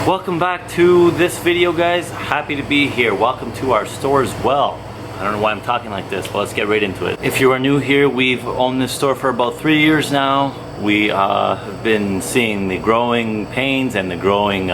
Welcome back to this video, guys. Happy to be here. Welcome to our store as well. I don't know why I'm talking like this, but let's get right into it. If you are new here, we've owned this store for about 3 years now. We have been seeing the growing pains and the growing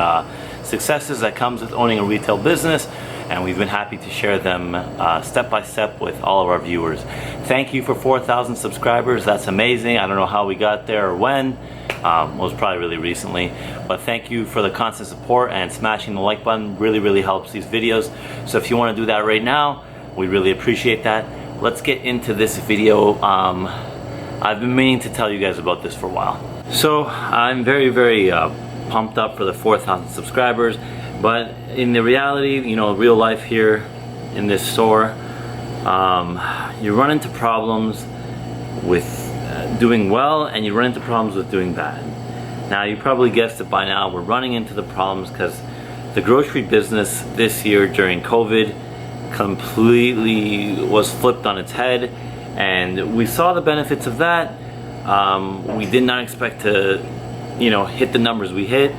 successes that comes with owning a retail business, and we've been happy to share them step by step with all of our viewers. Thank you for 4,000 subscribers. That's amazing. I don't know how we got there or when. It was probably really recently, but thank you for the constant support, and smashing the like button really helps these videos. So if you want to do that right now, we really appreciate that. Let's get into this video. I've been meaning to tell you guys about this for a while. So I'm very pumped up for the 4,000 subscribers, but in the reality, you know, real life here in this store, you run into problems with doing well, and you run into problems with doing bad. Now, you probably guessed it by now, we're running into the problems because the grocery business this year during COVID completely was flipped on its head, and we saw the benefits of that. We did not expect to, you know, hit the numbers we hit,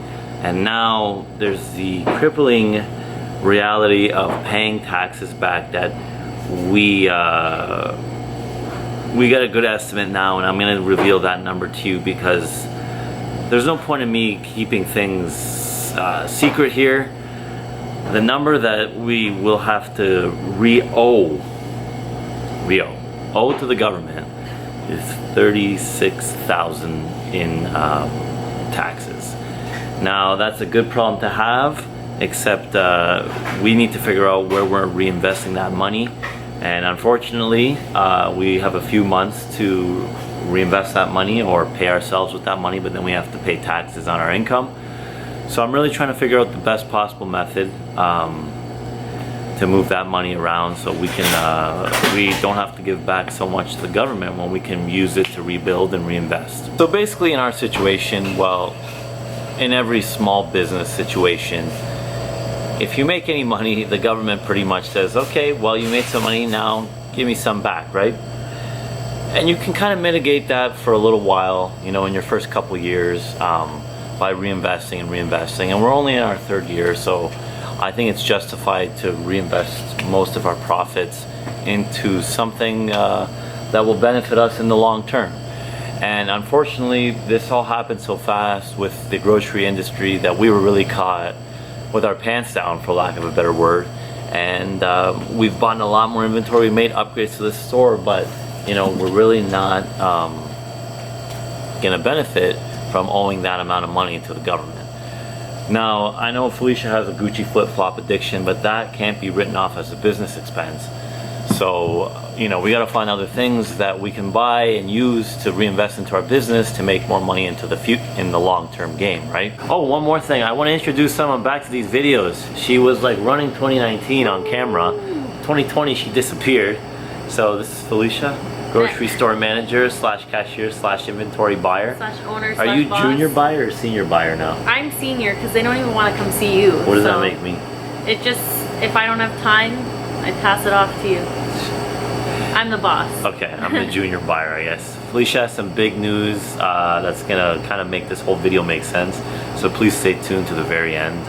and now there's the crippling reality of paying taxes back that we got a good estimate now, and I'm going to reveal that number to you because there's no point in me keeping things secret here. The number that we will have to owe to the government is $36,000 in taxes. Now, that's a good problem to have, except we need to figure out where we're reinvesting that money. And unfortunately, we have a few months to reinvest that money or pay ourselves with that money, but then we have to pay taxes on our income. So I'm really trying to figure out the best possible method to move that money around so we can we don't have to give back so much to the government when we can use it to rebuild and reinvest. So basically, in our situation, well, in every small business situation, if you make any money, the government pretty much says, okay, well, you made some money, now give me some back, right? And you can kind of mitigate that for a little while, you know, in your first couple years by reinvesting, and we're only in our third year, so I think it's justified to reinvest most of our profits into something that will benefit us in the long term. And unfortunately, this all happened so fast with the grocery industry that we were really caught with our pants down, for lack of a better word. And we've bought a lot more inventory, we made upgrades to the store, but you know, we're really not gonna benefit from owing that amount of money to the government. Now, I know Felicia has a Gucci flip-flop addiction, but that can't be written off as a business expense. So, you know, we gotta find other things that we can buy and use to reinvest into our business to make more money into the in the long-term game, right? Oh, one more thing, I want to introduce someone back to these videos. She was like running 2019 on camera. 2020 she disappeared. So this is Felicia, grocery store manager slash cashier slash inventory buyer slash owner. Are you boss. Junior buyer or senior buyer now? I'm senior because they don't even want to come see you. What does that make me? It just, if I don't have time, I pass it off to you. I'm the boss. Okay, I'm the junior buyer, I guess. Felicia has some big news that's gonna kind of make this whole video make sense. So please stay tuned to the very end.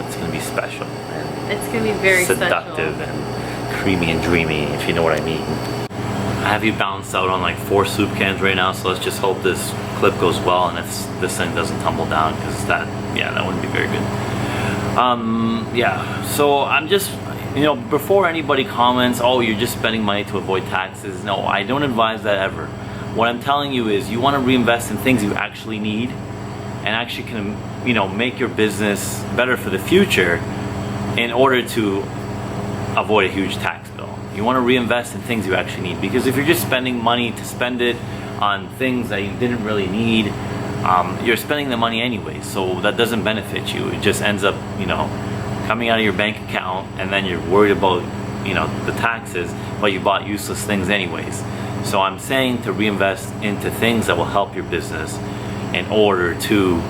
It's gonna be special. And it's gonna be very seductive special. And creamy and dreamy, if you know what I mean. I have you balanced out on like 4 soup cans right now, so let's just hope this clip goes well and this thing doesn't tumble down, because that wouldn't be very good. Yeah, so I'm just, you know, before anybody comments, oh, you're just spending money to avoid taxes. No, I don't advise that ever. What I'm telling you is you want to reinvest in things you actually need and actually can, you know, make your business better for the future in order to avoid a huge tax bill. You want to reinvest in things you actually need, because if you're just spending money to spend it on things that you didn't really need, you're spending the money anyway, so that doesn't benefit you. It just ends up, you know, coming out of your bank account, and then you're worried about, you know, the taxes, but you bought useless things anyways. So I'm saying to reinvest into things that will help your business in order to,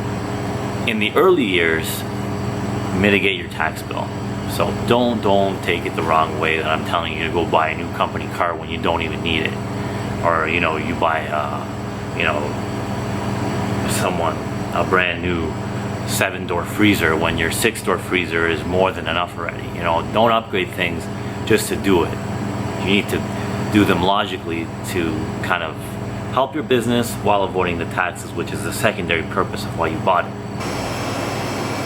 in the early years, mitigate your tax bill. So don't take it the wrong way that I'm telling you to go buy a new company car when you don't even need it, or you buy a brand new 7-door freezer when your 6-door freezer is more than enough already. You know, don't upgrade things just to do it. You need to do them logically to kind of help your business while avoiding the taxes, which is the secondary purpose of why you bought it.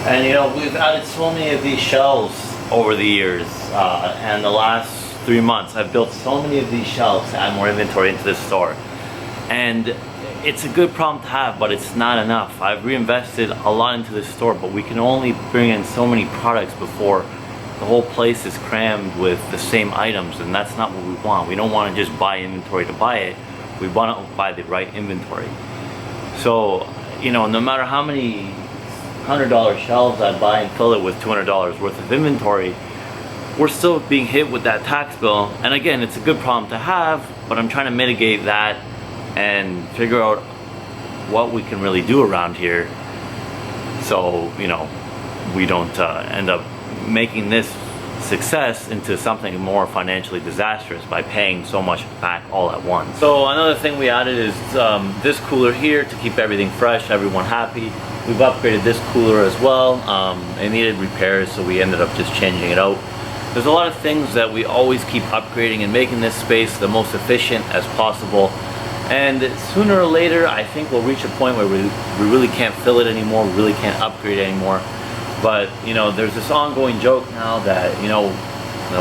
And you know, we've added so many of these shelves over the years, and the last 3 months I've built so many of these shelves to add more inventory into this store. And it's a good problem to have, but it's not enough. I've reinvested a lot into this store, but we can only bring in so many products before the whole place is crammed with the same items, and that's not what we want. We don't want to just buy inventory to buy it. We want to buy the right inventory. So, you know, no matter how many $100 shelves I buy and fill it with $200 worth of inventory, we're still being hit with that tax bill. And again, it's a good problem to have, but I'm trying to mitigate that and figure out what we can really do around here, so you know, we don't end up making this success into something more financially disastrous by paying so much back all at once. So another thing we added is this cooler here to keep everything fresh, everyone happy. We've upgraded this cooler as well. It needed repairs, so we ended up just changing it out. There's a lot of things that we always keep upgrading and making this space the most efficient as possible. And sooner or later, I think we'll reach a point where we really can't fill it anymore, we really can't upgrade it anymore. But, you know, there's this ongoing joke now that, you know,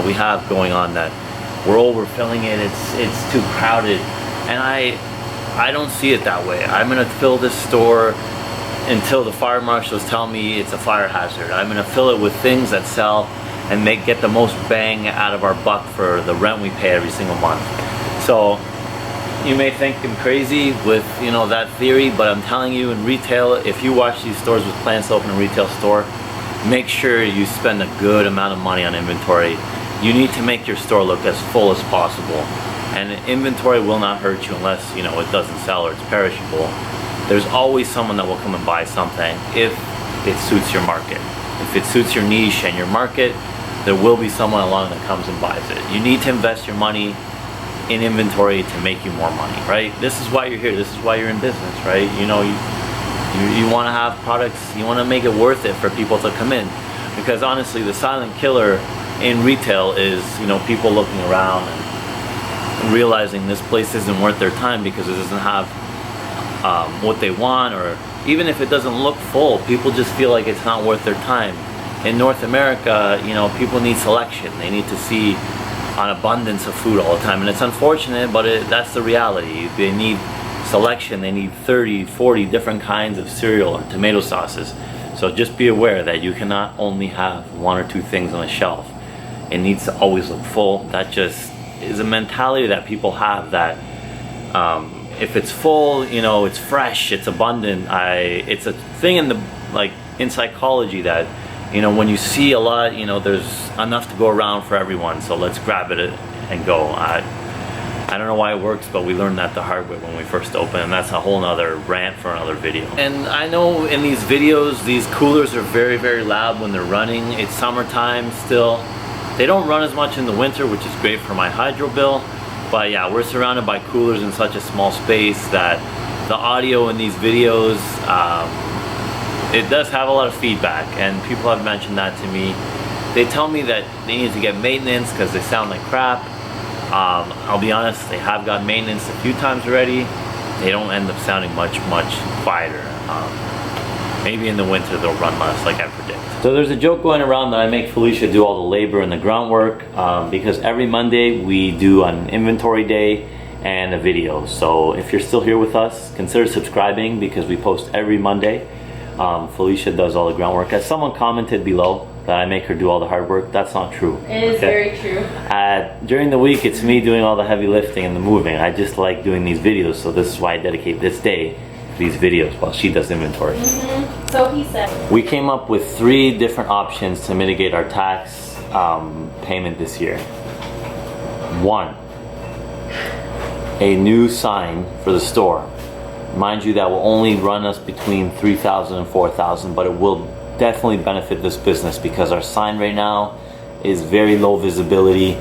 we have going on, that we're overfilling it, it's too crowded. And I don't see it that way. I'm gonna fill this store until the fire marshals tell me it's a fire hazard. I'm gonna fill it with things that sell and get the most bang out of our buck for the rent we pay every single month. So, you may think I'm crazy with, you know, that theory, but I'm telling you, in retail, if you watch these stores with plans to open a retail store, make sure you spend a good amount of money on inventory. You need to make your store look as full as possible. And inventory will not hurt you unless, you know, it doesn't sell or it's perishable. There's always someone that will come and buy something if it suits your market. If it suits your niche and your market, there will be someone along that comes and buys it. You need to invest your money in inventory to make you more money, right? This is why you're here. This is why you're in business, right? You know, you want to have products, you want to make it worth it for people to come in. Because honestly, the silent killer in retail is, you know, people looking around and realizing this place isn't worth their time because it doesn't have what they want, or even if it doesn't look full, people just feel like it's not worth their time. In North America, you know, people need selection. They need to see an abundance of food all the time, and it's unfortunate, but that's the reality. They need selection. They need 30, 40 different kinds of cereal or tomato sauces. So just be aware that you cannot only have 1 or 2 things on the shelf. It needs to always look full. That just is a mentality that people have, that if it's full, you know, it's fresh, it's abundant. It's a thing in psychology that, you know, when you see a lot, you know, there's enough to go around for everyone, so let's grab it and go. I don't know why it works, but we learned that the hard way when we first opened, and that's a whole nother rant for another video. And I know in these videos, these coolers are very, very loud when they're running. It's summertime still. They don't run as much in the winter, which is great for my hydro bill. But yeah, we're surrounded by coolers in such a small space that the audio in these videos, it does have a lot of feedback, and people have mentioned that to me. They tell me that they need to get maintenance because they sound like crap. I'll be honest, they have got maintenance a few times already. They don't end up sounding much quieter. Maybe in the winter they'll run less, like I predict. So there's a joke going around that I make Felicia do all the labor and the groundwork because every Monday we do an inventory day and a video. So if you're still here with us, consider subscribing because we post every Monday. Felicia does all the groundwork. As someone commented below that I make her do all the hard work, that's not true. It is very true. During the week, it's me doing all the heavy lifting and the moving. I just like doing these videos, so this is why I dedicate this day to these videos while she does inventory. So he said. We came up with 3 different options to mitigate our tax payment this year. 1, a new sign for the store. Mind you, that will only run us between $3,000 and $4,000, but it will definitely benefit this business because our sign right now is very low visibility.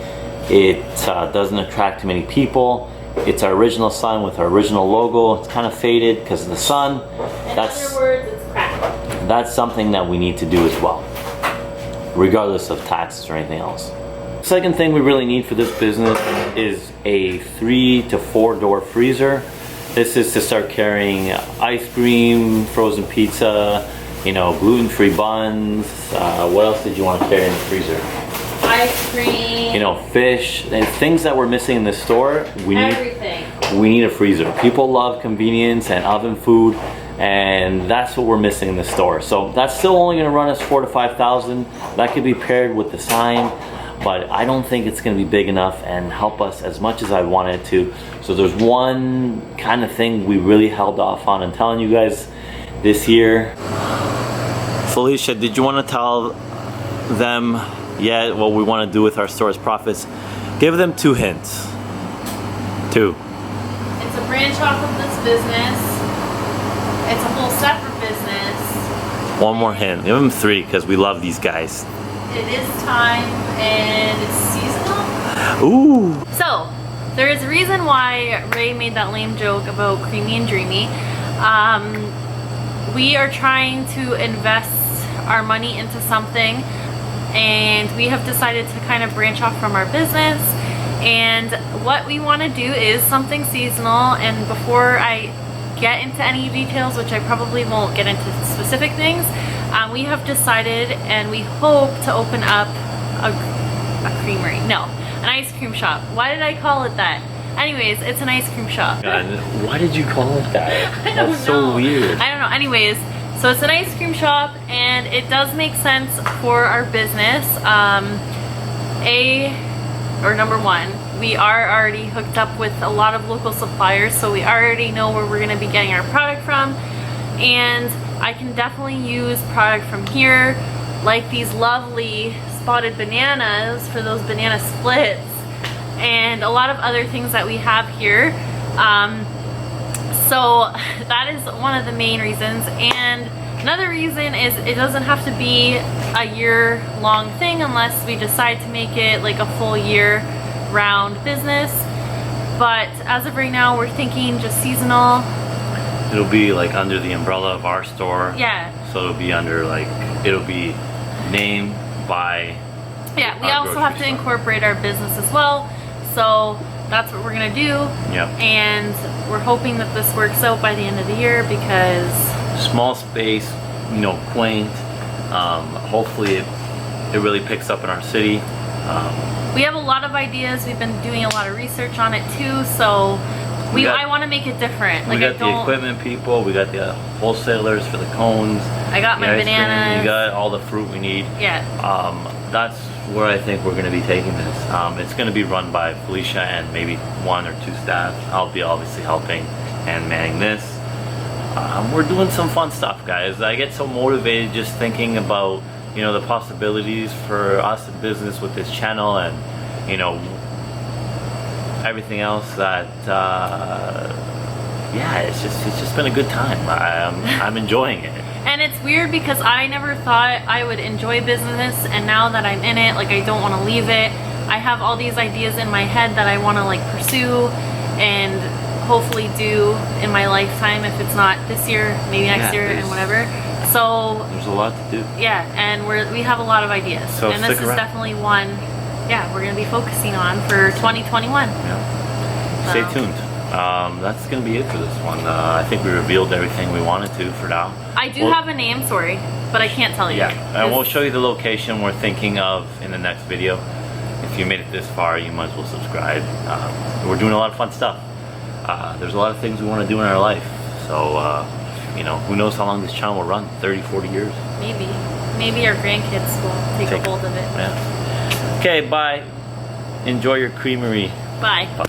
It doesn't attract too many people. It's our original sign with our original logo. It's kind of faded because of the sun. In other words, it's cracked. that's something that we need to do as well, regardless of taxes or anything else. Second thing we really need for this business is a 3 to 4 door freezer. This is to start carrying ice cream, frozen pizza, you know, gluten-free buns. What else did you want to carry in the freezer? Ice cream. You know, fish, and things that we're missing in the store. Everything. We need a freezer. People love convenience and oven food, and that's what we're missing in the store. So that's still only going to run us $4,000 to $5,000. That could be paired with the sign, but I don't think it's going to be big enough and help us as much as I wanted to. So there's one kind of thing we really held off on and telling you guys this year. Felicia, did you want to tell them yet what we want to do with our store's profits? Give them 2 hints. 2. It's a branch off of this business. It's a whole separate business. One more hint. Give them 3 because we love these guys. It is time and it's seasonal. Ooh. So, there is a reason why Ray made that lame joke about creamy and dreamy. We are trying to invest our money into something, and we have decided to kind of branch off from our business. And what we want to do is something seasonal. And before I get into any details, which I probably won't get into specific things, we have decided and we hope to open up a creamery. No, an ice cream shop. Why did I call it that? Anyways, it's an ice cream shop. God, why did you call it that? I don't That's know. so weird. I don't know. Anyways, so it's an ice cream shop, and it does make sense for our business. Number one, we are already hooked up with a lot of local suppliers, so we already know where we're going to be getting our product from. And I can definitely use product from here, like these lovely spotted bananas for those banana splits, and a lot of other things that we have here. So that is one of the main reasons. And another reason is it doesn't have to be a year-long thing unless we decide to make it like a full year-round business. But as of right now, we're thinking just seasonal. It'll be like under the umbrella of our store. Yeah. So it'll be under like, it'll be named by. Yeah, we also have to incorporate our business as well. So that's what we're gonna do. Yep. And we're hoping that this works out by the end of the year because small space, you know, quaint. Hopefully it really picks up in our city. We have a lot of ideas. We've been doing a lot of research on it too. So I want to make it different. We got the equipment people. We got the wholesalers for the cones. I got my bananas. You got all the fruit we need. Yeah. That's where I think we're going to be taking this. It's going to be run by Felicia and maybe 1 or 2 staff. I'll be obviously helping and manning this. We're doing some fun stuff, guys. I get so motivated just thinking about, you know, the possibilities for us in business with this channel, and, you know, everything else that, yeah, it's just been a good time. I'm enjoying it. And it's weird because I never thought I would enjoy business, and now that I'm in it, like, I don't want to leave it. I have all these ideas in my head that I want to like pursue and hopefully do in my lifetime. If it's not this year, maybe next year and whatever. So there's a lot to do. Yeah, and we have a lot of ideas, so and this is definitely one. Yeah, we're gonna be focusing on for 2021. Yeah. Stay tuned. That's gonna be it for this one. I think we revealed everything we wanted to for now. I do have a name, sorry, but I can't tell you. Yeah, and we'll show you the location we're thinking of in the next video. If you made it this far, you might as well subscribe. We're doing a lot of fun stuff. There's a lot of things we want to do in our life. So, you know, who knows how long this channel will run? 30, 40 years? Maybe. Maybe our grandkids will take a hold of it. Yeah. Okay, bye. Enjoy your creamery. Bye.